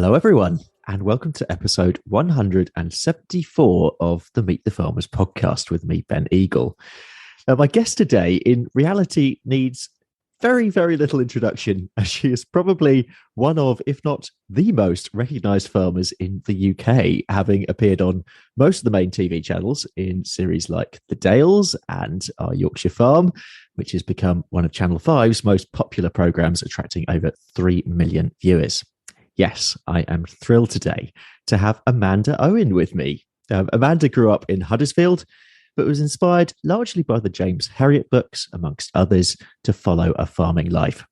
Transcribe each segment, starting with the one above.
Hello, everyone, and welcome to episode 174 of the Meet the Farmers podcast with me, Ben Eagle. Now, my guest today, in reality, needs very, very little introduction, as she is probably one of, if not the most recognised farmers in the UK, having appeared on most of the main TV channels in series like The Dales and Our Yorkshire Farm, which has become one of Channel 5's most popular programmes, attracting over 3 million viewers. Yes, I am thrilled today to have Amanda Owen with me. Amanda grew up in Huddersfield, but was inspired largely by the James Herriot books, amongst others, to follow a farming life.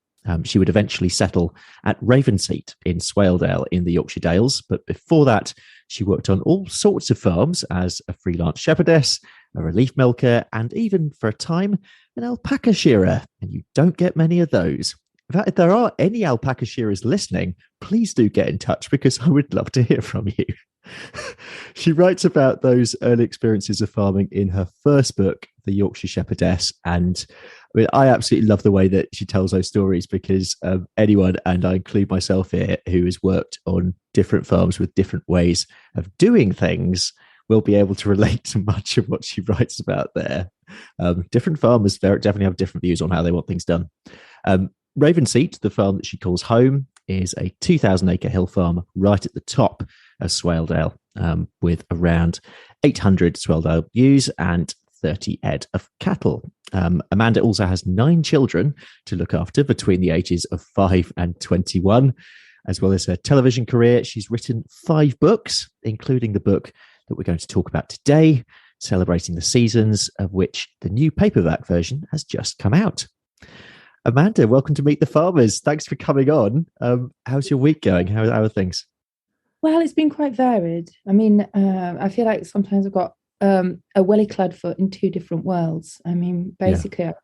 She would eventually settle at Ravenseat in Swaledale in the Yorkshire Dales, but before that, she worked on all sorts of farms as a freelance shepherdess, a relief milker, and even, for a time, an alpaca shearer, and you don't get many of those. In fact, if there are any alpaca shearers listening, please do get in touch because I would love to hear from you. She writes about those early experiences of farming in her first book, The Yorkshire Shepherdess. And I absolutely love the way that she tells those stories because anyone, and I include myself here, who has worked on different farms with different ways of doing things will be able to relate to much of what she writes about there. Different farmers definitely have different views on how they want things done. Ravenseat, the farm that she calls home, is a 2,000-acre hill farm right at the top of Swaledale, with around 800 Swaledale ewes and 30 head of cattle. Amanda also has 9 children to look after between the ages of 5 and 21. As well as her television career, she's written 5 books, including the book that we're going to talk about today, celebrating the seasons, of which the new paperback version has just come out. Amanda, welcome to Meet the Farmers. Thanks for coming on. How's your week going? How are things? Well, it's been quite varied. I mean, I feel like sometimes I've got a welly-clad foot in 2 different worlds. I mean, basically, yeah.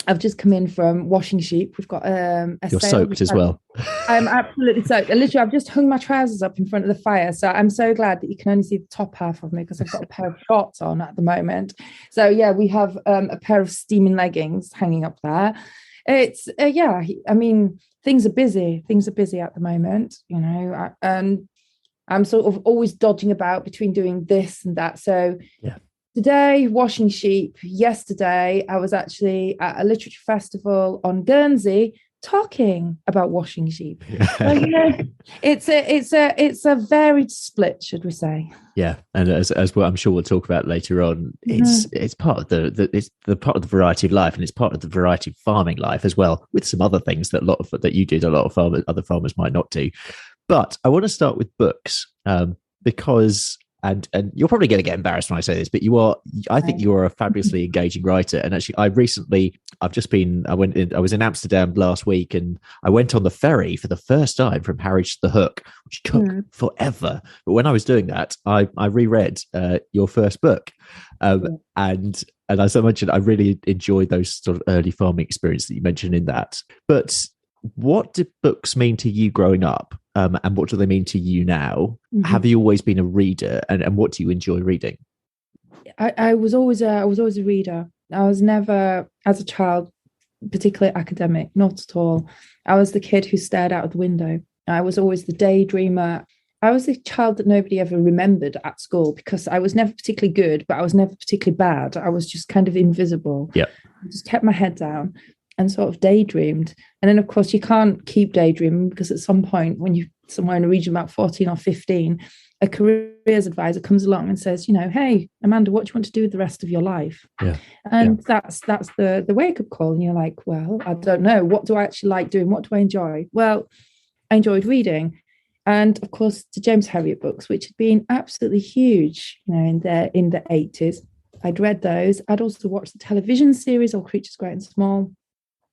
I've just come in from washing sheep. We've got a You're soaked as well. I'm absolutely soaked. Literally, I've just hung my trousers up in front of the fire. So I'm so glad that you can only see the top half of me because I've got a pair of shorts on at the moment. So yeah, we have a pair of steaming leggings hanging up there. It's I mean, things are busy. Things are busy at the moment, you know, and I'm sort of always dodging about between doing this and that. So yeah. Today, washing sheep. Yesterday, I was actually at a literature festival on Guernsey talking about washing sheep. So, you know, it's a varied split, should we say? Yeah, and as well, I'm sure we'll talk about later on. It's part of the part of the variety of life, and it's part of the variety of farming life as well, with some other things that you did. A lot of other farmers might not do. But I want to start with books because. And you're probably going to get embarrassed when I say this, but I think you are a fabulously engaging writer. And actually, I was in Amsterdam last week, and I went on the ferry for the first time from Harwich to the Hook, which took forever. But when I was doing that, I reread your first book, and as I mentioned, I really enjoyed those sort of early farming experiences that you mentioned in that. But what did books mean to you growing up? And what do they mean to you now? Mm-hmm. Have you always been a reader, and what do you enjoy reading? I was always a reader. I was never, as a child, particularly academic, not at all. I was the kid who stared out of the window. I was always the daydreamer. I was the child that nobody ever remembered at school because I was never particularly good, but I was never particularly bad. I was just kind of invisible. Yeah, I just kept my head down and sort of daydreamed. And then, of course, you can't keep daydreaming because at some point when you're somewhere in a region about 14 or 15, a careers advisor comes along and says, you know, hey, Amanda, what do you want to do with the rest of your life? Yeah. And that's the wake-up call. And you're like, well, I don't know. What do I actually like doing? What do I enjoy? Well, I enjoyed reading. And, of course, the James Herriot books, which had been absolutely huge, you know, in the 80s. I'd read those. I'd also watched the television series, All Creatures Great and Small.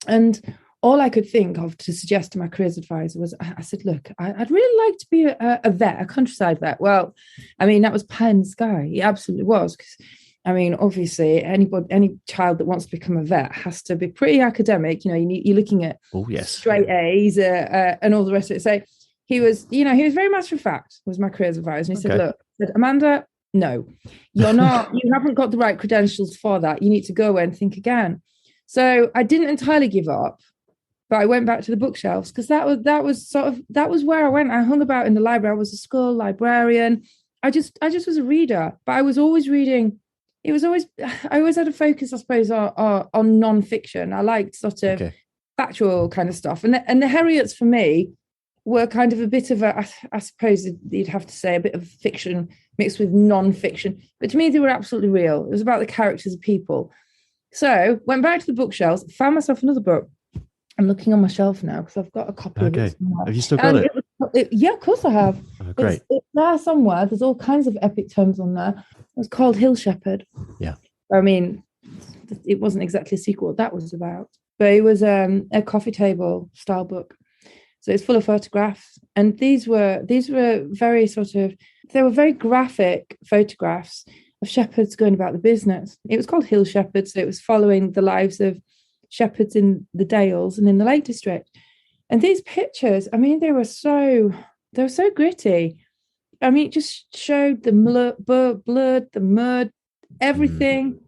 And all I could think of to suggest to my careers advisor was, I said, look, I'd really like to be a vet, a countryside vet. Well, I mean, that was pie in the sky. It absolutely was. Because, I mean, obviously, any child that wants to become a vet has to be pretty academic. You know, you're looking at straight A's and all the rest of it. So he was very matter of fact, was my careers advisor. And he said, look, Amanda, no, you're not, you haven't got the right credentials for that. You need to go away and think again. So I didn't entirely give up. But I went back to the bookshelves because that was where I went. I hung about in the library. I was a school librarian. I just was a reader, but I was always reading. I always had a focus, I suppose, on non-fiction. I liked sort of factual kind of stuff. And the Harriets for me were kind of a bit of I suppose you'd have to say a bit of fiction mixed with non-fiction. But to me, they were absolutely real. It was about the characters of people. So went back to the bookshelves, found myself another book. I'm looking on my shelf now because I've got a copy of it somewhere. Have you still got it? Yeah, of course I have. Oh, great. It's there somewhere. There's all kinds of epic terms on there. It was called Hill Shepherd. Yeah. I mean, it wasn't exactly a sequel. That was about. But it was a coffee table style book. So it's full of photographs. And these were very they were very graphic photographs of shepherds going about the business. It was called Hill Shepherd. So it was following the lives of shepherds in the Dales and in the Lake District. And these pictures, I mean, they were so gritty. I mean, it just showed the blood, the mud, everything.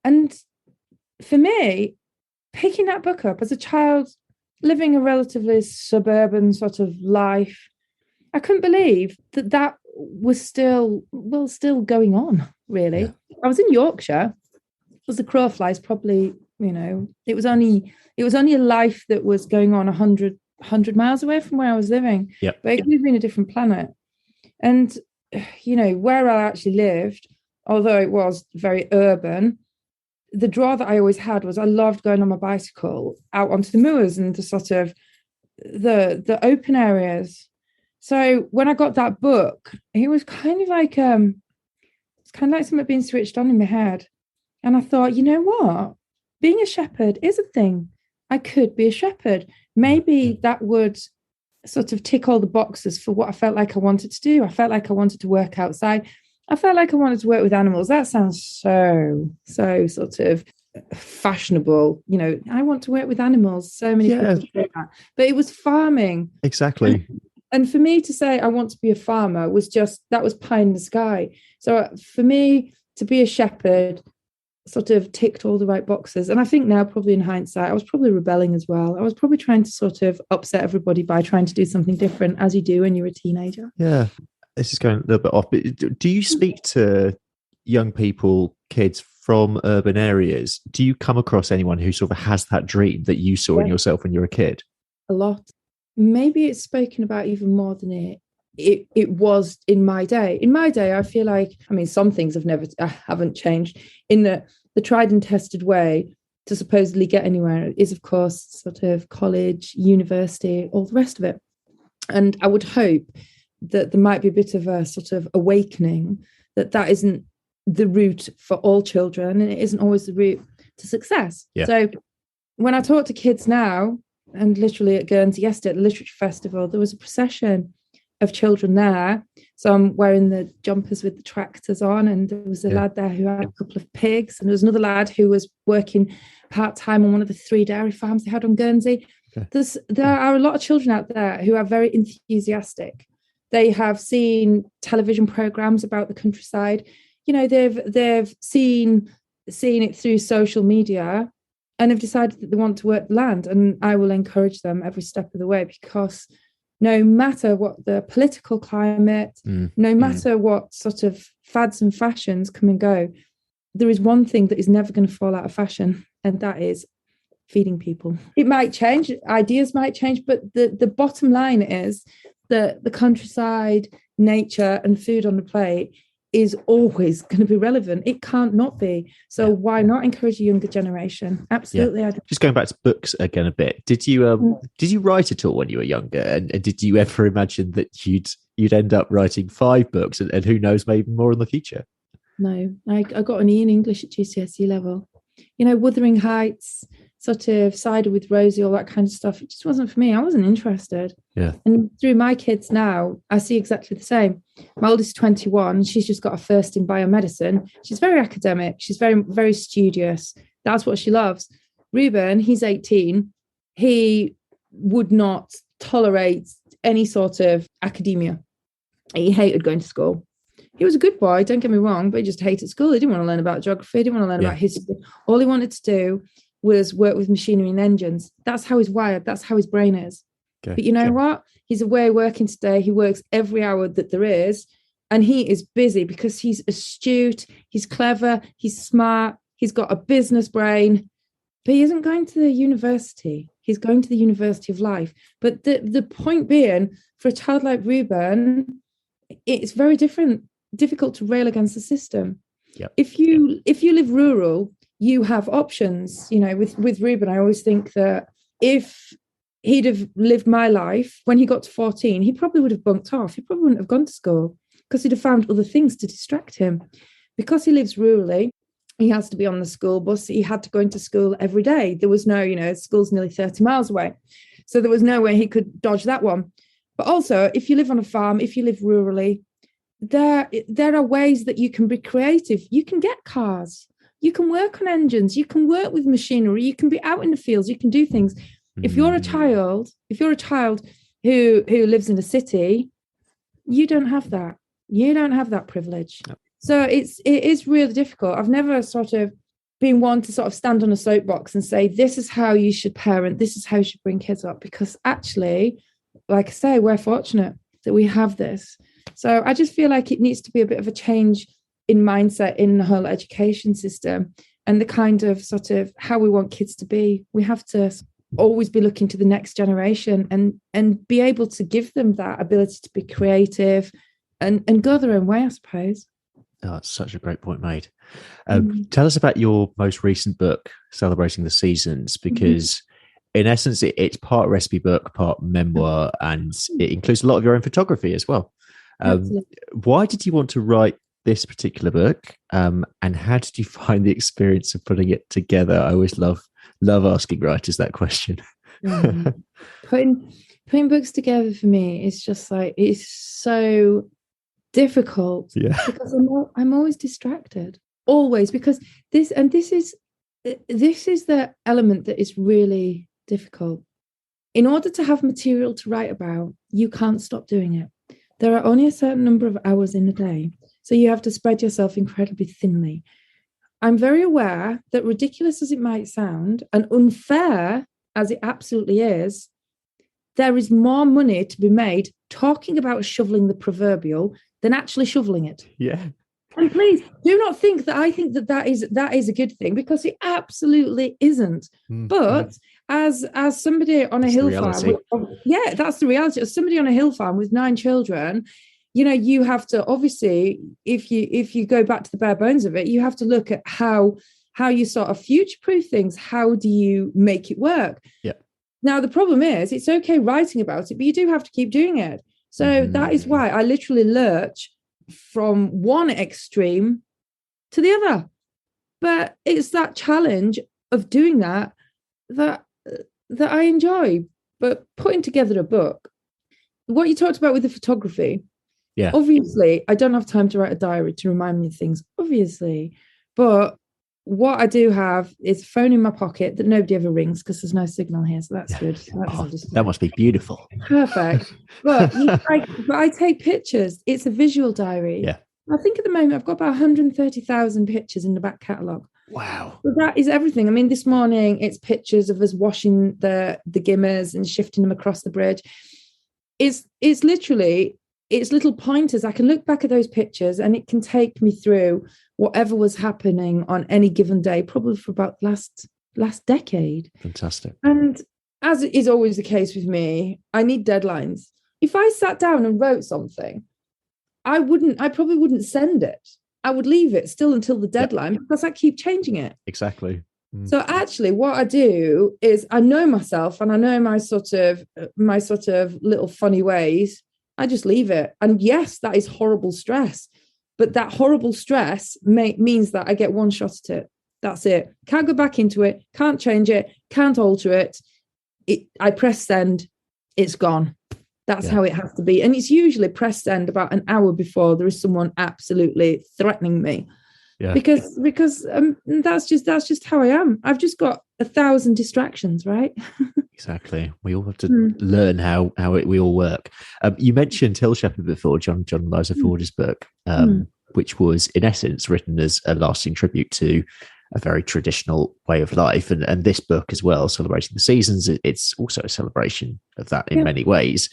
And for me, picking that book up as a child, living a relatively suburban sort of life, I couldn't believe that was still going on, really. Yeah. I was in Yorkshire. As the crow flies, probably, it was only a life that was going on 100 miles away from where I was living. Yep. But it could have been a different planet. And, where I actually lived, although it was very urban, the draw that I always had was I loved going on my bicycle out onto the moors and the sort of the open areas. So when I got that book, it was kind of like something being switched on in my head. And I thought, you know what? Being a shepherd is a thing. I could be a shepherd. Maybe that would sort of tick all the boxes for what I felt like I wanted to do. I felt like I wanted to work outside. I felt like I wanted to work with animals. That sounds so sort of fashionable. I want to work with animals. So many people say that. But it was farming. Exactly. And for me to say I want to be a farmer that was pie in the sky. So for me to be a shepherd sort of ticked all the right boxes. And I think now, probably in hindsight, I was probably rebelling as well. I was probably trying to sort of upset everybody by trying to do something different, as you do when you're a teenager. Yeah. This is going a little bit off, but do you speak to young people, kids from urban areas? Do you come across anyone who sort of has that dream that you saw in yourself when you were a kid? A lot. Maybe it's spoken about even more than it was in my day. In my day, I feel like, some things haven't changed. In the tried and tested way to supposedly get anywhere is, of course, sort of college, university, all the rest of it. And I would hope that there might be a bit of a sort of awakening that isn't the route for all children, and it isn't always the route to success. Yeah. So when I talk to kids now, and literally at Guernsey yesterday at the Literature Festival, there was a procession of children there. So I'm wearing the jumpers with the tractors on, and there was a lad there who had a couple of pigs, and there was another lad who was working part-time on one of the 3 dairy farms they had on Guernsey. Okay. There are a lot of children out there who are very enthusiastic. They have seen television programs about the countryside. They've seen it through social media and have decided that they want to work the land. And I will encourage them every step of the way, because no matter what the political climate, no matter what sort of fads and fashions come and go, there is one thing that is never going to fall out of fashion, and that is feeding people. It might change, ideas might change, but the bottom line is that the countryside, nature and food on the plate is always going to be relevant. It can't not be. So why not encourage a younger generation? Absolutely. Yeah. Just going back to books again a bit. Did you write at all when you were younger? And did you ever imagine that you'd end up writing 5 books and who knows, maybe more in the future? No, I got an E in English at GCSE level. Wuthering Heights, sort of Cider with Rosie, all that kind of stuff. It just wasn't for me. I wasn't interested. Yeah. And through my kids now, I see exactly the same. My oldest is 21. She's just got a first in biomedicine. She's very academic. She's very, very studious. That's what she loves. Reuben, he's 18. He would not tolerate any sort of academia. He hated going to school. He was a good boy, don't get me wrong, but he just hated school. He didn't want to learn about geography. He didn't want to learn about history. All he wanted to do was work with machinery and engines. That's how he's wired. That's how his brain is. Okay. But you know what? He's away working today. He works every hour that there is. And he is busy because he's astute, he's clever, he's smart, he's got a business brain. But he isn't going to the university. He's going to the University of Life. But the point being, for a child like Ruben, it's very difficult to rail against the system. Yep. If you live rural, you have options. You know, with Ruben, I always think that if he'd have lived my life when he got to 14, he probably would have bunked off. He probably wouldn't have gone to school because he'd have found other things to distract him. Because he lives rurally, he has to be on the school bus. He had to go into school every day. There was no, school's nearly 30 miles away. So there was no way he could dodge that one. But also, if you live on a farm, if you live rurally, there are ways that you can be creative. You can get cars. You can work on engines. You can work with machinery. You can be out in the fields. You can do things. If you're a child who lives in a city, you don't have that. You don't have that privilege. Yep. So it is really difficult. I've never sort of been one to sort of stand on a soapbox and say, this is how you should parent, this is how you should bring kids up, because actually, like I say, we're fortunate that we have this. So I just feel like it needs to be a bit of a change in mindset in the whole education system and the kind of sort of how we want kids to be. We have to always be looking to the next generation and be able to give them that ability to be creative and go their own way, I suppose. Oh, that's such a great point made. Tell us about your most recent book, Celebrating the Seasons, because in essence, it's part recipe book, part memoir, and it includes a lot of your own photography as well. Why did you want to write this particular book, and how did you find the experience of putting it together? I always love asking writers that question. Putting books together for me is just like, it's so difficult because I'm always distracted, always, because this is the element that is really difficult. In order to have material to write about, you can't stop doing it. There are only a certain number of hours in a day, so you have to spread yourself incredibly thinly. I'm very aware that, ridiculous as it might sound and unfair as it absolutely is, there is more money to be made talking about shoveling the proverbial than actually shoveling it. Yeah. And please do not think that I think that is a good thing, because it absolutely isn't. But as somebody on a hill farm, that's the reality. As somebody on a hill farm with 9 children, you have to, obviously, if you go back to the bare bones of it, you have to look at how you sort of future-proof things. How do you make it work? Yeah. Now, the problem is, it's okay writing about it, but you do have to keep doing it. So that is why I literally lurch from one extreme to the other. But it's that challenge of doing that I enjoy. But putting together a book, what you talked about with the photography, obviously, I don't have time to write a diary to remind me of things, obviously. But what I do have is a phone in my pocket that nobody ever rings because there's no signal here, so that's good. That must be beautiful. Perfect. But I take pictures. It's a visual diary. Yeah. I think at the moment I've got about 130,000 pictures in the back catalogue. Wow. So that is everything. I mean, this morning it's pictures of us washing the gimmers and shifting them across the bridge. It's literally, it's little pointers. I can look back at those pictures and it can take me through whatever was happening on any given day, probably for about last decade. Fantastic. And as is always the case with me, I need deadlines. If I sat down and wrote something, I probably wouldn't send it. I would leave it still until the deadline because I keep changing it. Exactly. So actually what I do is I know myself and I know my sort of little funny ways. I just leave it. And yes, that is horrible stress. But that horrible stress means that I get one shot at it. That's it. Can't go back into it. Can't change it. Can't alter it. I press send. It's gone. That's how it has to be. And it's usually press send about an hour before there is someone absolutely threatening me. Yeah. Because that's just how I am. I've just got 1,000 distractions, right? Exactly. We all have to learn how we all work. You mentioned Hill Shepherd before, John Eliza Forge's book, which was in essence written as a lasting tribute to a very traditional way of life. And this book as well, Celebrating the Seasons, it's also a celebration of that in many ways.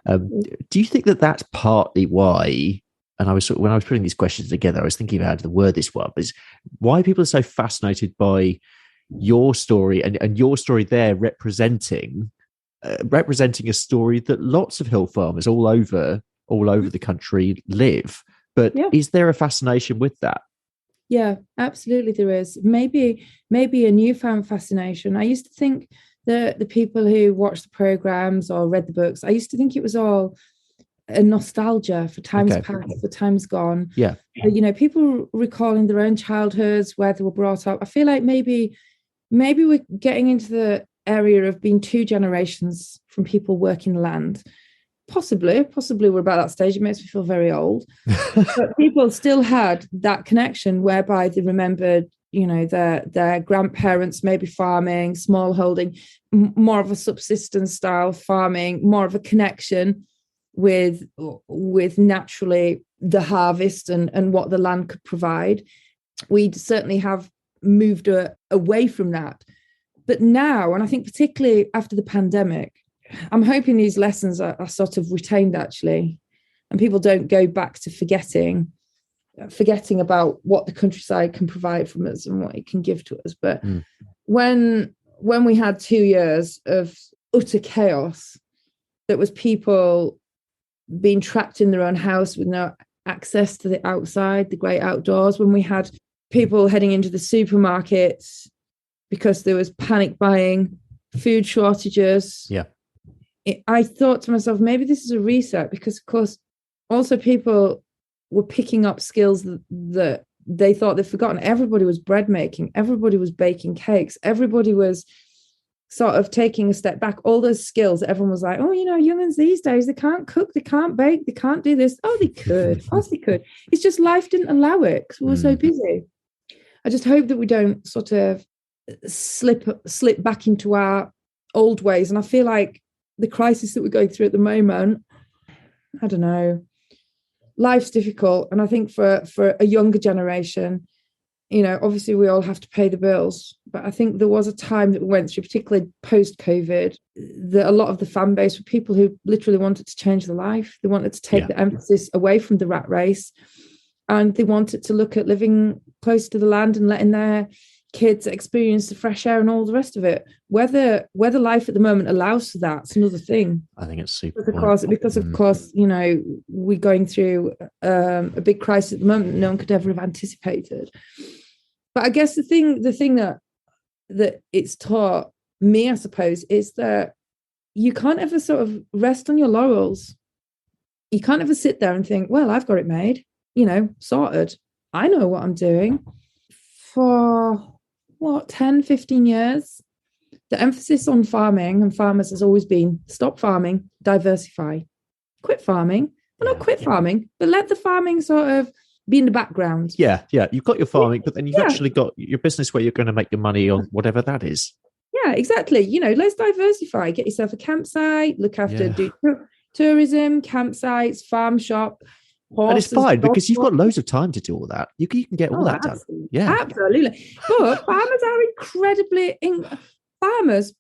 Do you think that that's partly why, and when I was putting these questions together, I was thinking about how to word this one, is why people are so fascinated by your story and your story there representing a story that lots of hill farmers all over the country live. But is there a fascination with that? Yeah, absolutely there is. Maybe a newfound fascination. I used to think that the people who watched the programs or read the books, I used to think it was all a nostalgia for times past, for times gone. Yeah. People recalling their own childhoods, where they were brought up. I feel like maybe we're getting into the area of being two generations from people working the land. Possibly we're about that stage. It makes me feel very old. But people still had that connection whereby they remembered, their grandparents maybe farming, small holding, more of a subsistence style farming, more of a connection with naturally the harvest and what the land could provide. We certainly have moved away from that. But now, and I think particularly after the pandemic, I'm hoping these lessons are sort of retained, actually, and people don't go back to forgetting about what the countryside can provide from us and what it can give to us. But when we had 2 years of utter chaos, that was people being trapped in their own house with no access to the outside, the great outdoors, when we had people heading into the supermarkets because there was panic buying, food shortages. Yeah. I thought to myself, maybe this is a reset, because of course also people were picking up skills that they thought they'd forgotten. Everybody was bread making, everybody was baking cakes, everybody was sort of taking a step back. All those skills, everyone was like, oh, young'uns these days, they can't cook, they can't bake, they can't do this. Oh, they could. Of course they could. It's just life didn't allow it because we were so busy. I just hope that we don't sort of slip back into our old ways. And I feel like the crisis that we're going through at the moment, I don't know, life's difficult. And I think for a younger generation, obviously we all have to pay the bills, but I think there was a time that we went through, particularly post-COVID, that a lot of the fan base were people who literally wanted to change their life. They wanted to take the emphasis away from the rat race, and they wanted to look at living close to the land and letting their kids experience the fresh air and all the rest of it. Whether life at the moment allows for that, it's another thing. I think it's super. Because of course, we're going through a big crisis at the moment that no one could ever have anticipated. But I guess the thing that it's taught me, I suppose, is that you can't ever sort of rest on your laurels. You can't ever sit there and think, well, I've got it made, sorted. I know what I'm doing. For 10, 15 years, the emphasis on farming and farmers has always been stop farming, diversify, quit farming. Well, not quit farming, but let the farming sort of be in the background. Yeah. You've got your farming, but then you've actually got your business where you're going to make your money on whatever that is. Yeah, exactly. Let's diversify. Get yourself a campsite, look after, do tourism, campsites, farm shop. And it's fine because you've got loads of time to do all that. You can get all that done. Yeah, absolutely. But farmers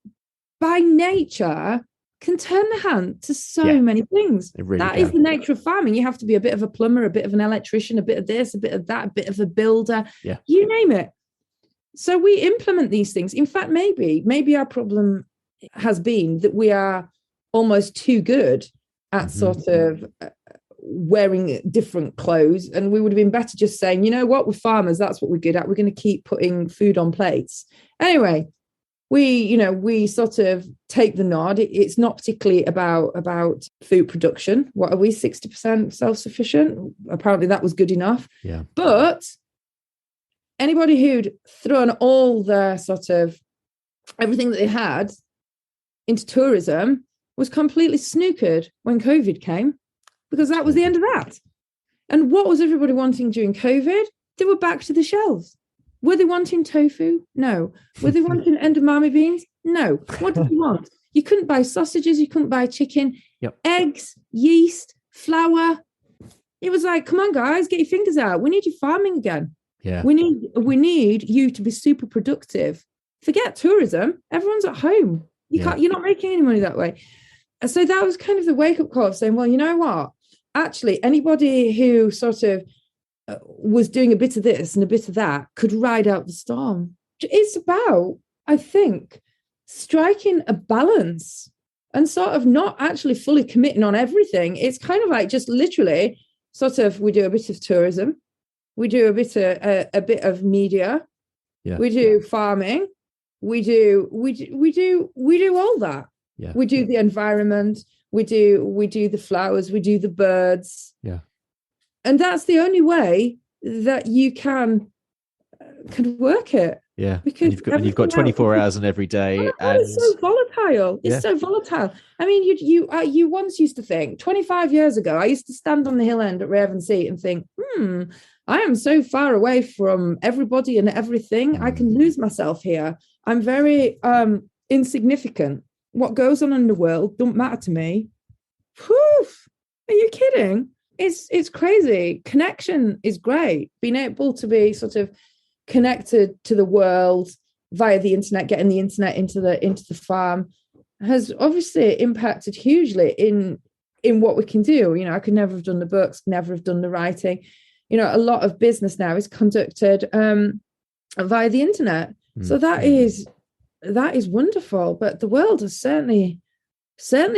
by nature can turn their hand to so many things. That is the nature of farming. You have to be a bit of a plumber, a bit of an electrician, a bit of this, a bit of that, a bit of a builder. Yeah, you name it. So we implement these things. In fact, maybe our problem has been that we are almost too good at sort of wearing different clothes, and we would have been better just saying, we're farmers, that's what we're good at, we're going to keep putting food on plates. Anyway, we sort of take the nod. It's not particularly about food production. What are we, 60% self-sufficient? Apparently that was good enough. Yeah. But anybody who'd thrown all their sort of everything that they had into tourism was completely snookered when COVID came, because that was the end of that. And what was everybody wanting during COVID? They were back to the shelves. Were they wanting tofu? No. Were they wanting edamame beans? No. What did you want? You couldn't buy sausages. You couldn't buy chicken, eggs, yeast, flour. It was like, come on, guys, get your fingers out. We need you farming again. Yeah. We need you to be super productive. Forget tourism. Everyone's at home. You're not making any money that way. So that was kind of the wake-up call of saying, well, you know what? Actually, anybody who sort of was doing a bit of this and a bit of that could ride out the storm. It's about, I think, striking a balance and sort of not actually fully committing on everything. It's kind of like just literally sort of, we do a bit of tourism, we do a bit of media, we do farming, we do all that. Yeah. We do the environment, we do the flowers, we do the birds. Yeah. And that's the only way that you can work it. Yeah. Because and you've got 24 hours in every day. And it's so volatile. It's so volatile. I mean, you once used to think, 25 years ago, I used to stand on the hill end at Ravensea and think, I am so far away from everybody and everything. I can lose myself here. I'm very insignificant. What goes on in the world don't matter to me. Whew, are you kidding? It's crazy. Connection is great. Being able to be sort of connected to the world via the internet, getting the internet into the farm has obviously impacted hugely in what we can do. You know, I could never have done the books, never have done the writing. You know, a lot of business now is conducted via the internet. So that is wonderful. But the world has certainly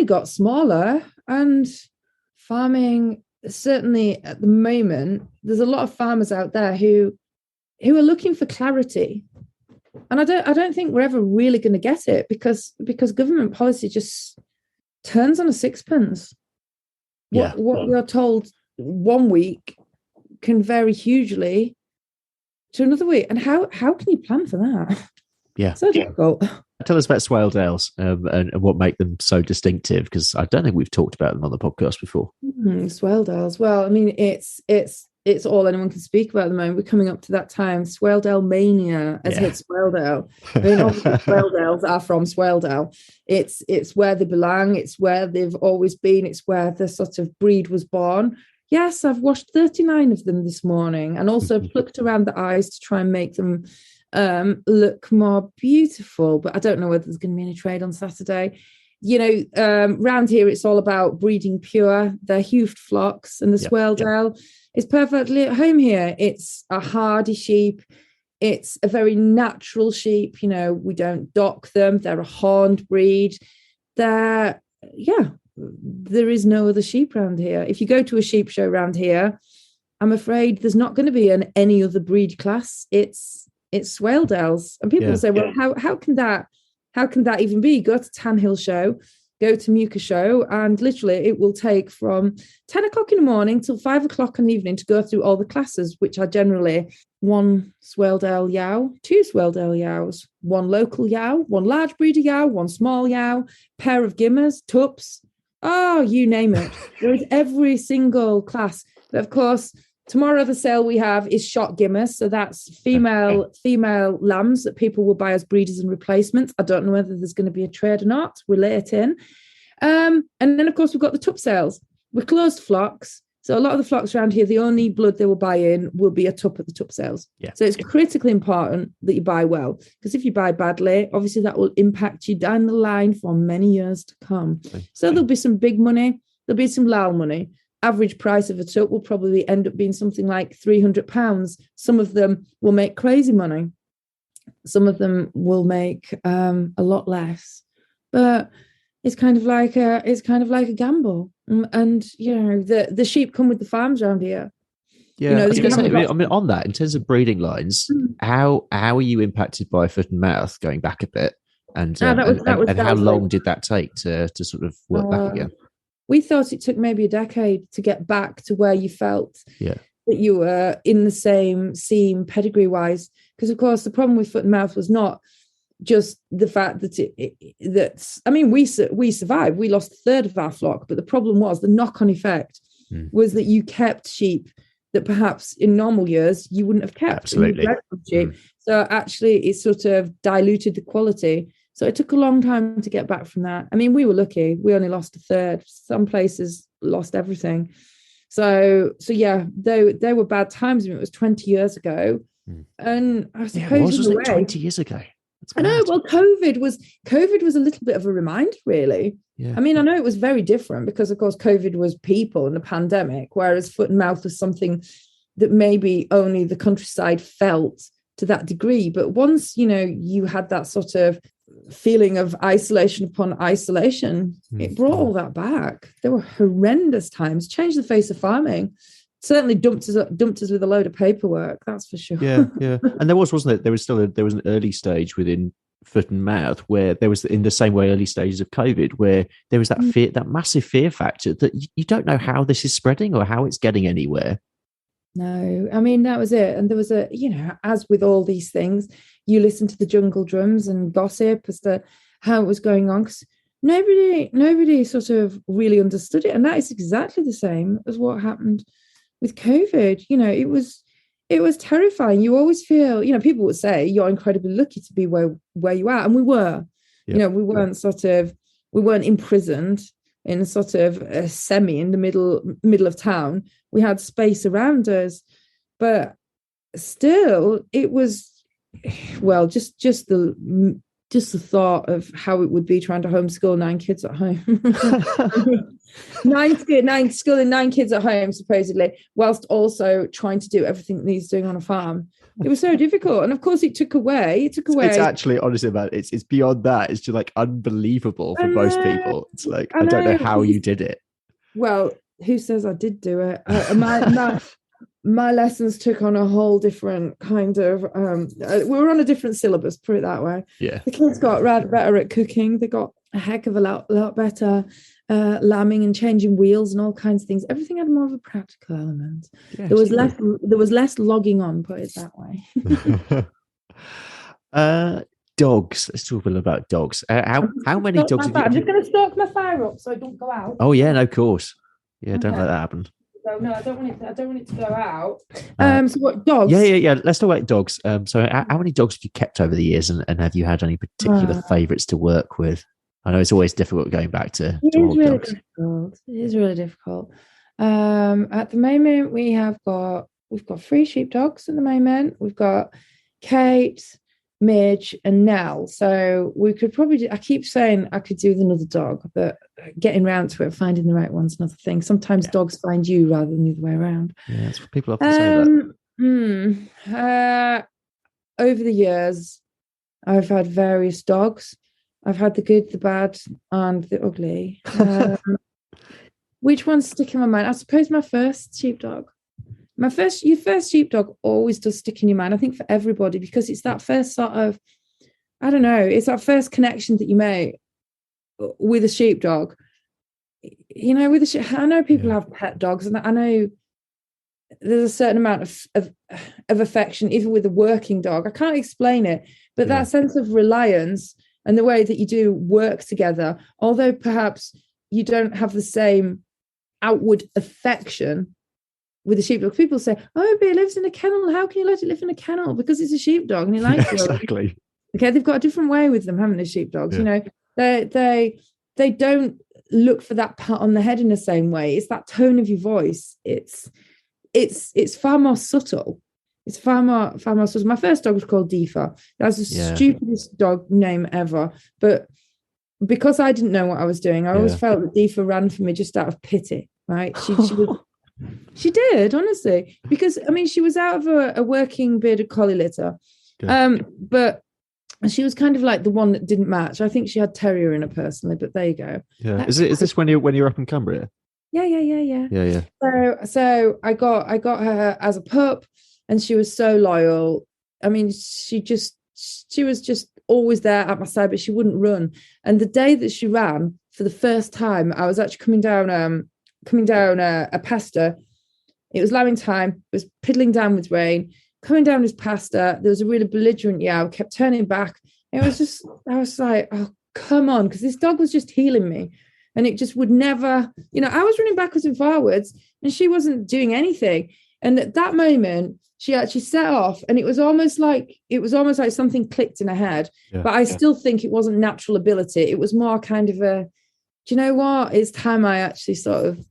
got smaller, and farming, certainly at the moment, there's a lot of farmers out there who are looking for clarity. And I don't think we're ever really going to get it because government policy just turns on a sixpence. What you're told one week can vary hugely to another week. And how can you plan for that? Yeah. So difficult. Tell us about Swaledales and what make them so distinctive, because I don't think we've talked about them on the podcast before. Swaledales. Well, I mean, it's all anyone can speak about at the moment. We're coming up to that time. Swaledale mania has hit Swaledale. I mean, obviously Swaledales are from Swaledale. It's where they belong. It's where they've always been. It's where the sort of breed was born. Yes, I've washed 39 of them this morning and also plucked around the eyes to try and make them look more beautiful. But I don't know whether there's going to be any trade on Saturday. You know, round here, it's all about breeding pure. They're hoofed flocks, and the Swaledale is perfectly at home here. It's a hardy sheep. It's a very natural sheep. You know, we don't dock them. They're a horned breed. There is no other sheep around here. If you go to a sheep show around here, I'm afraid there's not going to be any other breed class. It's Swaledales. And people will say, well, how can that even be? Go to Tan Hill Show, go to Muka Show, and literally it will take from 10 o'clock in the morning till 5 o'clock in the evening to go through all the classes, which are generally one Swaledale yow, two Swaledale yows, one local yow, one large breeder yow, one small yow, pair of gimmers, tups. Oh, you name it. There is every single class. But of course, tomorrow the sale we have is shot gimmers. So that's female lambs that people will buy as breeders and replacements. I don't know whether there's going to be a trade or not. We'll lay it in. And then, of course, we've got the tup sales. We're closed flocks. So a lot of the flocks around here, the only blood they will buy in will be a tup at the tup sales. Yeah. So it's critically important that you buy well, because if you buy badly, obviously that will impact you down the line for many years to come. So there'll be some big money. There'll be some low money. Average price of a tup will probably end up being something like £300. Some of them will make crazy money. Some of them will make a lot less. But it's kind of like a gamble. And you know, the sheep come with the farms around here. Yeah, you know, I was going to say, I mean, on that, in terms of breeding lines, how are you impacted by foot and mouth going back a bit? And how long did that take to sort of work back again? We thought it took maybe a decade to get back to where you felt that you were in the same seam pedigree-wise. Because, of course, the problem with foot and mouth was not just the fact that we survived. We lost a third of our flock. But the problem was the knock-on effect was that you kept sheep that perhaps in normal years you wouldn't have kept. Absolutely. Sheep. So actually it sort of diluted the quality. So it took a long time to get back from that. I mean, we were lucky. We only lost a third. Some places lost everything. So yeah, there were bad times. I mean, it was 20 years ago. And I Yeah, suppose it was, wasn't it, in a way, 20 years ago? That's I know. mad. Well, COVID was a little bit of a reminder, really. Yeah. I mean, I know it was very different because, of course, COVID was people and a pandemic, whereas foot and mouth was something that maybe only the countryside felt to that degree. But once, you had that sort of feeling of isolation upon isolation, it brought all that back. There were horrendous times, changed the face of farming. Certainly dumped us with a load of paperwork, that's for sure. Yeah. And there wasn't it? There was an early stage within foot and mouth where there was, in the same way, early stages of COVID, where there was that fear, that massive fear factor that you don't know how this is spreading or how it's getting anywhere. No, I mean, that was it. And there was as with all these things, you listen to the jungle drums and gossip as to how it was going on, because nobody sort of really understood it. And that is exactly the same as what happened with COVID. It was terrifying. You always feel, people would say you're incredibly lucky to be where you are. And we were, we weren't imprisoned in a sort of a semi in the middle of town. We had space around us, but still it was, well, just the thought of how it would be trying to homeschool 9 kids at home. Schooling 9 kids at home, supposedly, whilst also trying to do everything that he's doing on a farm. It was so difficult. And of course it took away. It's actually, honestly, about it's beyond that. It's just like unbelievable for most people. It's like, I don't know how you did it. Well, who says I did do it? My lessons took on a whole different kind of we were on a different syllabus, put it that way. Yeah, the kids got rather better at cooking. They got a heck of a lot better lambing and changing wheels and all kinds of things. Everything had more of a practical element. Yeah, there was less logging on, put it that way. Dogs. Let's talk a little about dogs. How many dogs have you? I'm just going to stalk my fire up so I don't go out. Oh yeah, no, of course. Yeah, don't let that happen. No, I don't want it to go out. So what, dogs? Yeah. Let's talk about dogs. So how many dogs have you kept over the years, and have you had any particular favourites to work with? I know it's always difficult going back to old dogs. Difficult. It is really difficult. At the moment, we've got 3 sheepdogs at the moment. We've got Kate, Midge, and Nell. So we could probably I keep saying I could do with another dog, but getting round to it, finding the right one's another thing. Sometimes dogs find you rather than the other way around. Yeah, that's what people often say that. Over the years, I've had various dogs. I've had the good, the bad, and the ugly. Which one's sticking in my mind? I suppose my first sheepdog. Your first sheepdog always does stick in your mind, I think, for everybody, because it's that first sort of, I don't know, it's that first connection that you make with a sheepdog. I know people have pet dogs, and I know there's a certain amount of affection, even with a working dog. I can't explain it, but that sense of reliance and the way that you do work together, although perhaps you don't have the same outward affection with a sheepdog. People say, "Oh, but it lives in a kennel. How can you let it live in a kennel?" Because it's a sheepdog and you like it. Exactly. Okay, they've got a different way with them, haven't they, sheepdogs? They don't look for that pat on the head in the same way. It's that tone of your voice. It's far more subtle. It's far more subtle. My first dog was called Deefa. That's the stupidest dog name ever. But because I didn't know what I was doing, I always felt that Deefa ran for me just out of pity. Right? She did, honestly, because I mean, she was out of a working bearded collie litter, but she was kind of like the one that didn't match. I think she had terrier in her personally, but there you go. Yeah, is this when you're up in Cumbria? Yeah. So I got her as a pup, and she was so loyal. I mean, she was just always there at my side, but she wouldn't run. And the day that she ran for the first time, I was actually coming down a pasta. It was lambing time. It was piddling down with rain. Coming down this pasta, there was a really belligerent yow. Kept turning back. It was just, I was like, oh, come on, because this dog was just healing me, and it just would never. I was running backwards and forwards, and she wasn't doing anything. And at that moment, she actually set off, and it was almost like something clicked in her head. Yeah, but I still think it wasn't natural ability. It was more kind of a, do you know what? It's time I actually sort of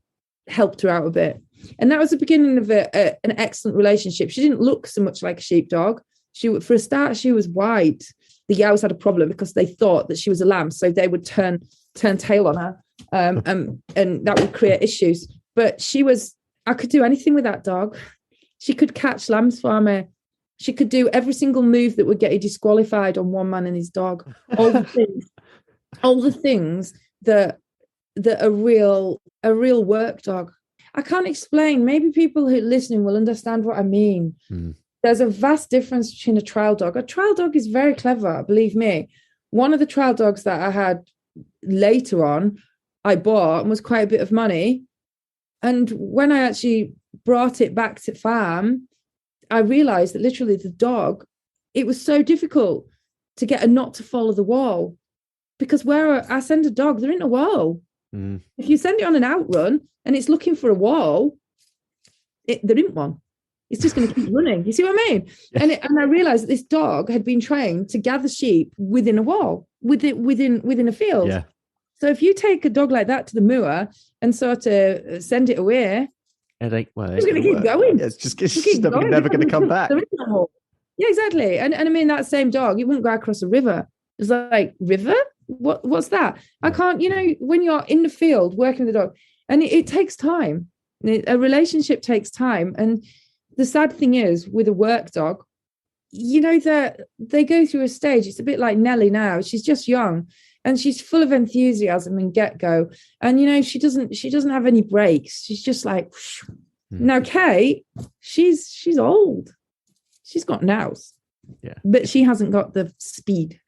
helped her out a bit. And that was the beginning of an excellent relationship. She didn't look so much like a sheepdog. For a start, she was white. The yows had a problem because they thought that she was a lamb, so they would turn tail on her, and that would create issues. But I could do anything with that dog. She could catch lambs for me. She could do every single move that would get you disqualified on one man and his dog. All the things that a real work dog. I can't explain. Maybe people who are listening will understand what I mean. There's a vast difference between a trial dog. A trial dog is very clever, believe me. One of the trial dogs that I had later on, I bought and was quite a bit of money. And when I actually brought it back to farm, I realized that literally the dog, it was so difficult to get a knot to follow the wall, because where I send a dog, there ain't a wall. If you send it on an outrun and it's looking for a wall, there isn't one. It's just going to keep running. You see what I mean? Yeah. And I realized that this dog had been trained to gather sheep within a wall, within a field. Yeah. So if you take a dog like that to the moor and sort of send it away, it's going to keep going. Yeah, it's never going to come back. Yeah, exactly. And I mean, that same dog, it wouldn't go across a river. It's like, river? What's that? I can't, when you're in the field working with a dog, and it takes time. A relationship takes time. And the sad thing is, with a work dog, that they go through a stage. It's a bit like Nellie now. She's just young and she's full of enthusiasm and get-go. And, she doesn't have any breaks. She's just like, whoosh. Now, Kate, she's old. She's got nows. Yeah. But she hasn't got the speed.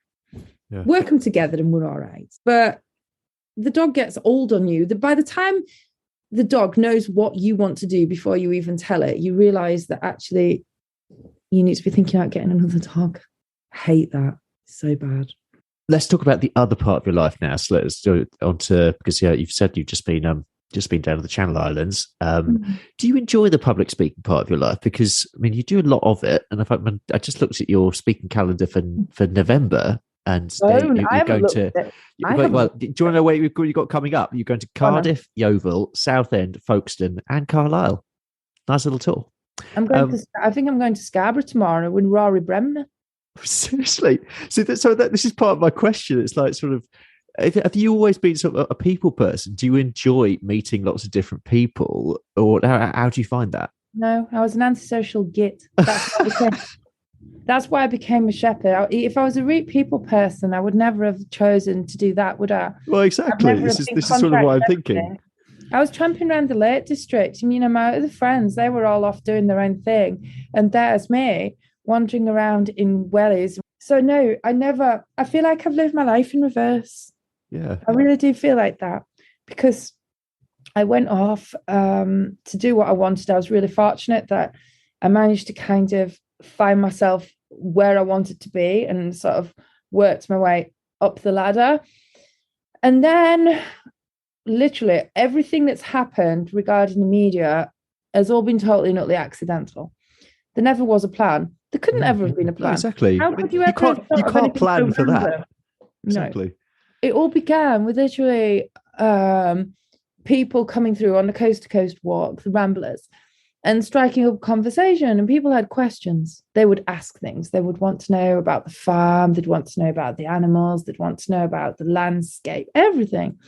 Yeah. Work them together and we're all right. But the dog gets old on you. By the time the dog knows what you want to do before you even tell it, you realize that actually you need to be thinking about getting another dog. I hate that. It's so bad. Let's talk about the other part of your life now. So let's go on to, because you've said you've just been down to the Channel Islands. Do you enjoy the public speaking part of your life? Because I mean, you do a lot of it. And I just looked at your speaking calendar for November. And you're going to. Do you want to know where you've got coming up? You're going to Cardiff, Yeovil, Southend, Folkestone, and Carlisle. Nice little tour. I think I'm going to Scarborough tomorrow with Rory Bremner. Seriously, so this is part of my question. It's like, sort of, have you always been sort of a people person? Do you enjoy meeting lots of different people, or how do you find that? No, I was an antisocial git. That's why I became a shepherd. If I was a real people person, I would never have chosen to do that, would I? Well, exactly. This is sort of what I'm thinking. I was tramping around the Lake District. My other friends, they were all off doing their own thing. And there's me wandering around in wellies. So no, I feel like I've lived my life in reverse. Yeah. I really do feel like that, because I went off to do what I wanted. I was really fortunate that I managed to kind of find myself where I wanted to be and sort of worked my way up the ladder. And then literally everything that's happened regarding the media has all been totally and utterly accidental. There never was a plan. There couldn't ever have been a plan. Exactly. How could you ever? You can't plan for that. Exactly. No. It all began with literally people coming through on the coast to coast walk, the Ramblers, and striking up conversation. And people had questions. They would ask things. They would want to know about the farm. They'd want to know about the animals. They'd want to know about the landscape, everything.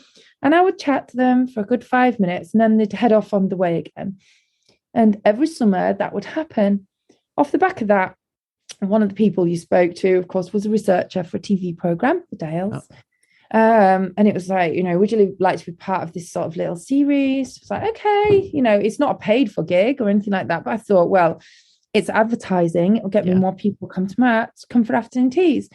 And I would chat to them for a good 5 minutes, and then they'd head off on the way again. And every summer that would happen. Off the back of that, one of the people you spoke to, of course, was a researcher for a TV program, The Dales. Oh. And it was like, would you like to be part of this sort of little series? It's like, okay, it's not a paid for gig or anything like that. But I thought, well, it's advertising. It'll get me more people come for afternoon teas.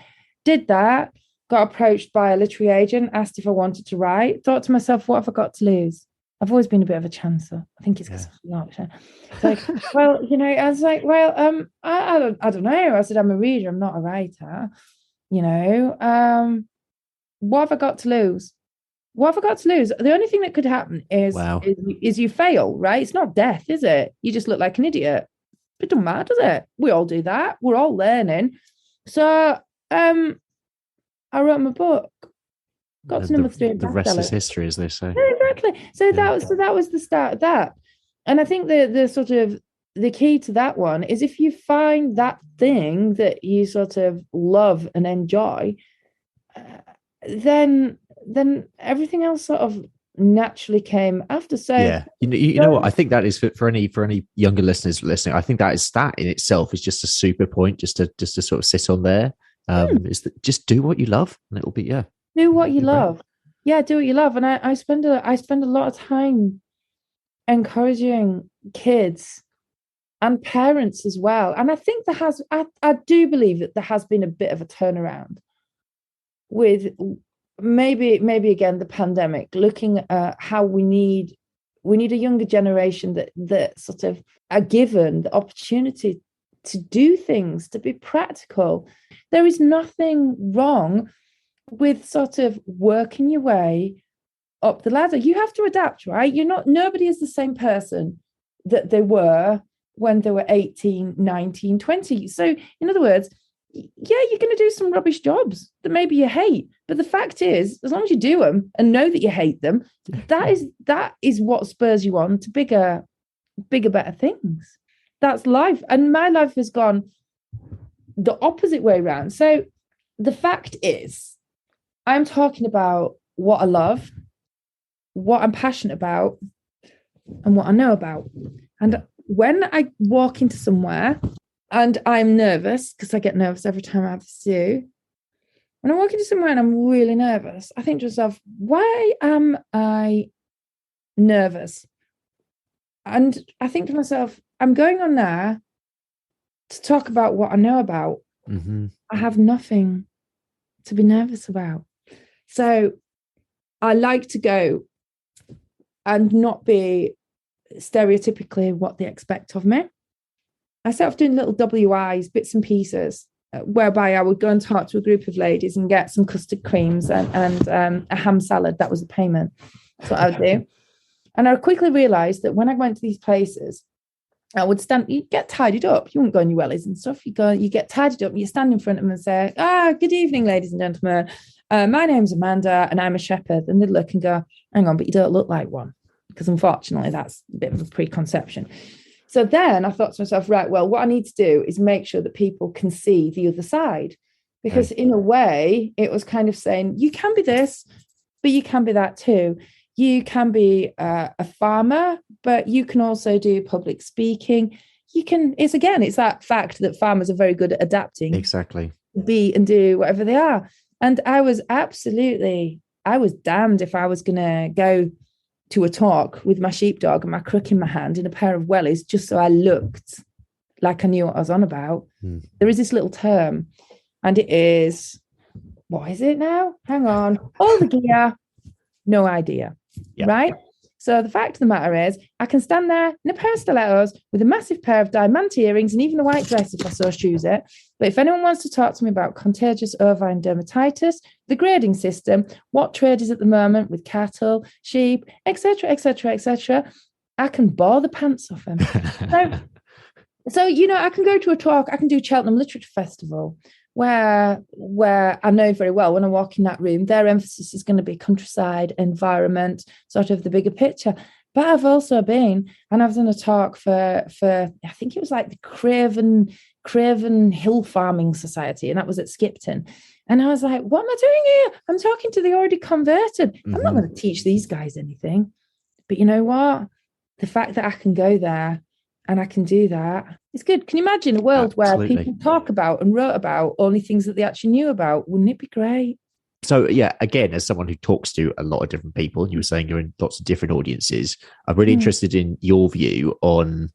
Did that, got approached by a literary agent, asked if I wanted to write. Thought to myself, what have I got to lose? I've always been a bit of a chancer. I think it's because of Yorkshire. It's like, well, I was like, well, I don't know. I said, I'm a reader. I'm not a writer. What have I got to lose? What have I got to lose? The only thing that could happen is you fail, right? It's not death, is it? You just look like an idiot. It doesn't matter, does it? We all do that. We're all learning. So I wrote my book. Got to number 3. The rest is history, as they say. Yeah, exactly. So that was the start of that. And I think the sort of the key to that one is if you find that thing that you sort of love and enjoy, then everything else sort of naturally came after. So yeah, you know what? I think that is for any younger listeners listening. I think that in itself is just a super point, just to sort of sit on there. Is that just do what you love, and it'll be do what you love. Yeah, do what you love. And I spend a lot of time encouraging kids and parents as well. And I think I do believe that there has been a bit of a turnaround with maybe again the pandemic, looking at how we need a younger generation that sort of are given the opportunity to do things, to be practical. There is nothing wrong with sort of working your way up the ladder. You have to adapt, right? Nobody is the same person that they were when they were 18, 19, 20. So in other words, yeah, you're going to do some rubbish jobs that maybe you hate. But the fact is, as long as you do them and know that you hate them, that is what spurs you on to bigger, better things. That's life. And my life has gone the opposite way around. So the fact is, I'm talking about what I love, what I'm passionate about, and what I know about. And when I walk into somewhere and I'm nervous, because I get nervous every time I have to do, when I walk into somewhere and I'm really nervous, I think to myself, why am I nervous? And I think to myself, I'm going on there to talk about what I know about. Mm-hmm. I have nothing to be nervous about. So I like to go and not be stereotypically what they expect of me. I started off doing little WIs, bits and pieces, whereby I would go and talk to a group of ladies and get some custard creams and a ham salad. That was the payment. That's what I would do. And I quickly realised that when I went to these places, I would stand, you get tidied up. You wouldn't go on your wellies and stuff. You get tidied up and you stand in front of them and say, good evening, ladies and gentlemen. My name's Amanda and I'm a shepherd. And they'd look and go, hang on, but you don't look like one. Because unfortunately, that's a bit of a preconception. So then I thought to myself, right, well, what I need to do is make sure that people can see the other side. Because in a way, it was kind of saying, you can be this, but you can be that too. You can be a farmer, but you can also do public speaking. It's that fact that farmers are very good at adapting. Exactly. Be and do whatever they are. And I was damned if I was going to go to a talk with my sheepdog and my crook in my hand in a pair of wellies just so I looked like I knew what I was on about. Mm. There is this little term, and it is, what is it now? Hang on. All the gear, no idea. Yep. Right? So the fact of the matter is, I can stand there in a pair of stilettos with a massive pair of diamond earrings and even a white dress if I so choose it. But if anyone wants to talk to me about contagious ovine dermatitis, the grading system, what trade is at the moment with cattle, sheep, etc., etc., etc., I can bore the pants off them. So I can go to a talk. I can do Cheltenham Literature Festival, where I know very well when I walk in that room, their emphasis is going to be countryside, environment, sort of the bigger picture. But I've also been, and I've done a talk for I think it was like the Craven Hill Farming Society, and that was at Skipton. And I was like, what am I doing here? I'm talking to the already converted. Mm-hmm. I'm not going to teach these guys anything. But you know what? The fact that I can go there and I can do that, it's good. Can you imagine a world where people talk about and wrote about only things that they actually knew about? Wouldn't it be great? So, yeah, again, as someone who talks to a lot of different people, and you were saying you're in lots of different audiences, I'm really interested in your view on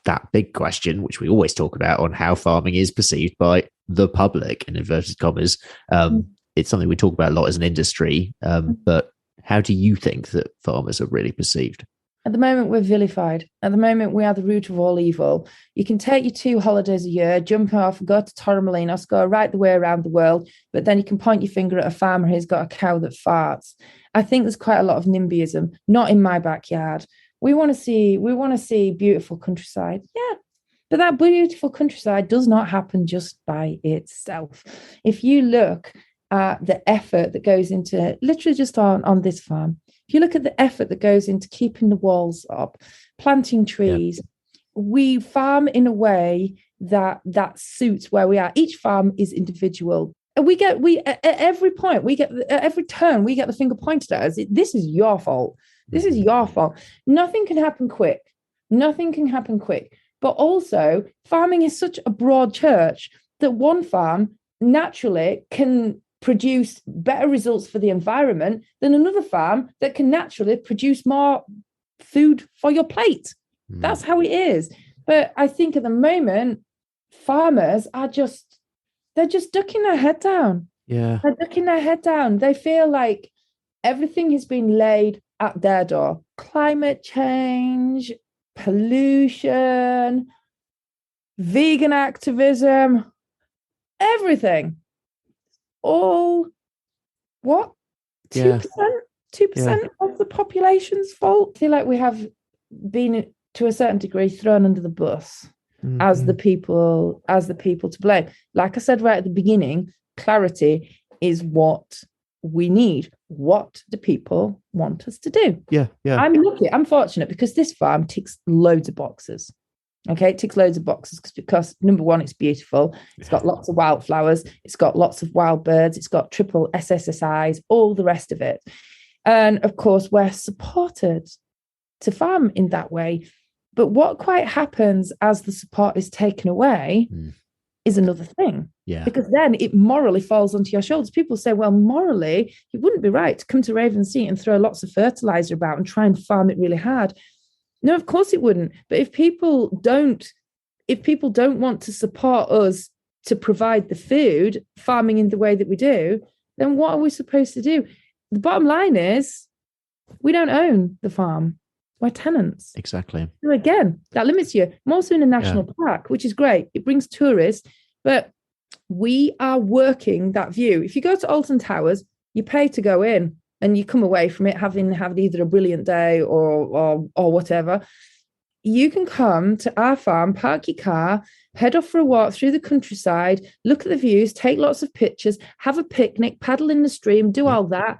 that big question, which we always talk about, on how farming is perceived by the public, in inverted commas. It's something we talk about a lot as an industry, but how do you think that farmers are really perceived? At the moment, we're vilified. At the moment, we are the root of all evil. You can take your 2 holidays a year, jump off, go to Torremolinos, go right the way around the world, but then you can point your finger at a farmer who's got a cow that farts. I think there's quite a lot of NIMBYism, not in my backyard. We want to see beautiful countryside. Yeah, but that beautiful countryside does not happen just by itself. If you look at the effort that goes into literally just on this farm, If you look at the effort that goes into keeping the walls up, planting trees, we farm in a way that suits where we are. Each farm is individual. And we at every point, at every turn, we get the finger pointed at us. This is your fault. This is your fault. Nothing can happen quick. Nothing can happen quick. But also, farming is such a broad church that one farm naturally can produce better results for the environment than another farm that can naturally produce more food for your plate. That's how it is. But I think at the moment, farmers are they're just ducking their head down. Yeah. They're ducking their head down. They feel like everything has been laid at their door. Climate change, pollution, vegan activism, everything. All what? 2%? 2% of the population's fault. I feel like we have been to a certain degree thrown under the bus as the people to blame. Like I said right at the beginning, clarity is what we need. What do people want us to do? Yeah. I'm fortunate because this farm ticks loads of boxes. Okay, it ticks loads of boxes because number one, it's beautiful. It's got lots of wildflowers. It's got lots of wild birds. It's got triple SSSIs, all the rest of it. And of course, we're supported to farm in that way. But what quite happens as the support is taken away is another thing. Yeah. Because then it morally falls onto your shoulders. People say, well, morally, it wouldn't be right to come to Ravensea and throw lots of fertilizer about and try and farm it really hard. No, of course it wouldn't. But if people don't want to support us to provide the food, farming in the way that we do, then what are we supposed to do? The bottom line is we don't own the farm. We're tenants. Exactly. So again, that limits you. I'm also in a national park, which is great. It brings tourists, but we are working that view. If you go to Alton Towers, you pay to go in and you come away from it having had either a brilliant day or whatever. You can come to our farm, park your car, head off for a walk through the countryside, look at the views, take lots of pictures, have a picnic, paddle in the stream, do all that,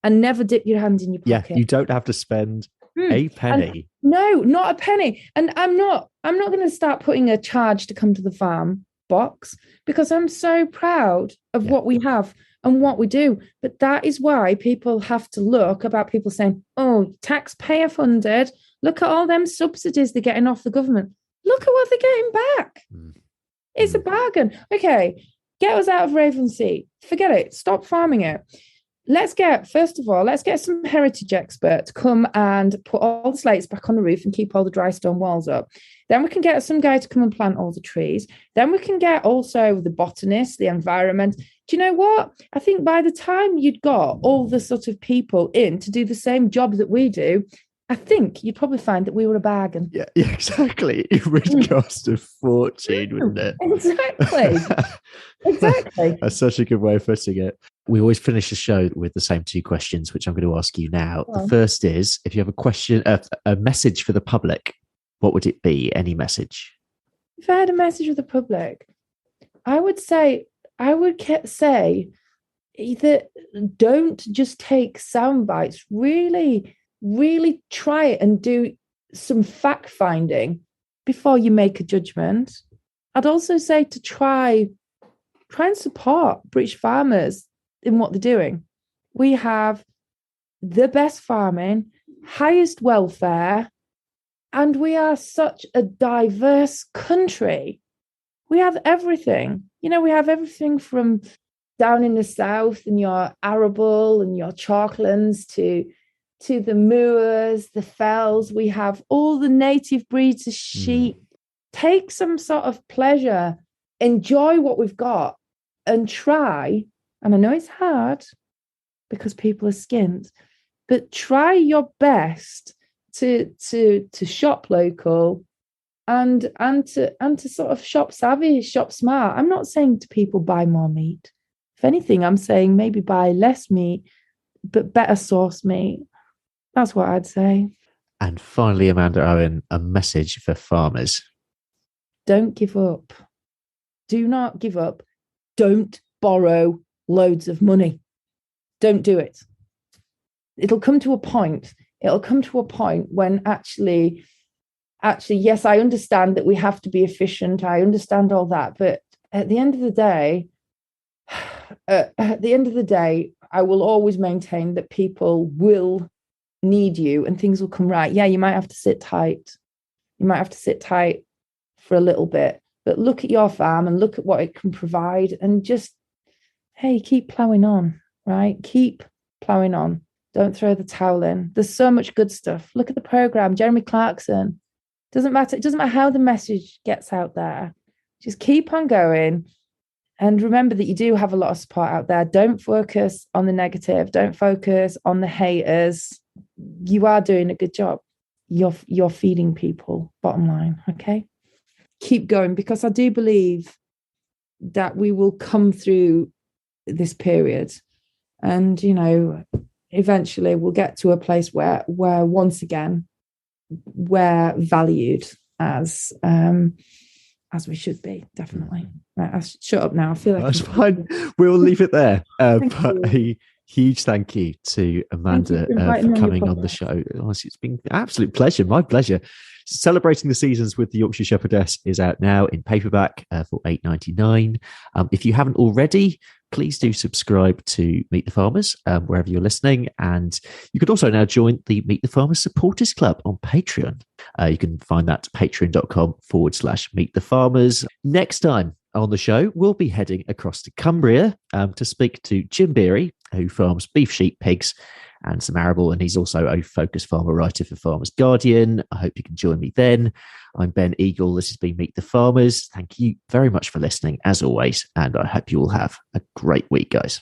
and never dip your hand in your pocket. Yeah, you don't have to spend a penny. No, not a penny. And I'm not going to start putting a charge to come to the farm box because I'm so proud of what we have and what we do. But that is why people have to look about people saying, oh, taxpayer funded. Look at all them subsidies they're getting off the government. Look at what they're getting back. It's a bargain. Okay, get us out of Ravensea. Forget it. Stop farming it. Let's get some heritage expert to come and put all the slates back on the roof and keep all the dry stone walls up. Then we can get some guy to come and plant all the trees. Then we can get also the botanist, the environment. Do you know what? I think by the time you'd got all the sort of people in to do the same job that we do, I think you'd probably find that we were a bargain. Yeah, exactly. It would cost a fortune, wouldn't it? Exactly. That's such a good way of putting it. We always finish the show with the same two questions, which I'm going to ask you now. Well, the first is, if you have a question, a message for the public, what would it be? Any message? If I had a message for the public, I would say that don't just take sound bites. Really, really try it and do some fact finding before you make a judgment. I'd also say to try and support British farmers in what they're doing. We have the best farming, highest welfare, and we are such a diverse country. We have everything. You know, we have everything from down in the south and your arable and your chalklands to the moors, the fells. We have all the native breeds of sheep. Take some sort of pleasure, enjoy what we've got, and try. And I know it's hard because people are skint, but try your best to shop local and to sort of shop savvy, shop smart. I'm not saying to people buy more meat. If anything, I'm saying maybe buy less meat, but better source meat. That's what I'd say. And finally, Amanda Owen, a message for farmers. Don't give up. Do not give up. Don't borrow loads of money. Don't do it. it'll come to a point. It'll come to a point when actually, yes, I understand that we have to be efficient. I understand all that. But at the end of the day, I will always maintain that people will need you and things will come right. Yeah, you might have to sit tight. You might have to sit tight for a little bit, but look at your farm and look at what it can provide and just, hey, keep ploughing on, right? Keep ploughing on. Don't throw the towel in. There's so much good stuff. Look at the program, Jeremy Clarkson. Doesn't matter. It doesn't matter how the message gets out there. Just keep on going. And remember that you do have a lot of support out there. Don't focus on the negative. Don't focus on the haters. You are doing a good job. You're feeding people, bottom line, okay? Keep going, because I do believe that we will come through this period and, eventually we'll get to a place where once again, we're valued as we should be, definitely. Right, I'll shut up now. I feel like that's fine. We'll leave it there. But a huge thank you to Amanda for coming on the show. Honestly, it's been an absolute pleasure. My pleasure. Celebrating the Seasons with the Yorkshire Shepherdess is out now in paperback for $8.99. If you haven't already, please do subscribe to Meet the Farmers wherever you're listening. And you could also now join the Meet the Farmers Supporters Club on Patreon. You can find that at patreon.com/Meet the Farmers. Next time on the show, we'll be heading across to Cumbria to speak to Jim Beery, who farms beef, sheep, pigs, and some arable, and he's also a focus farmer writer for Farmers Guardian. I hope you can join me then. I'm Ben Eagle. This has been Meet the Farmers. Thank you very much for listening, as always, and I hope you all have a great week, guys.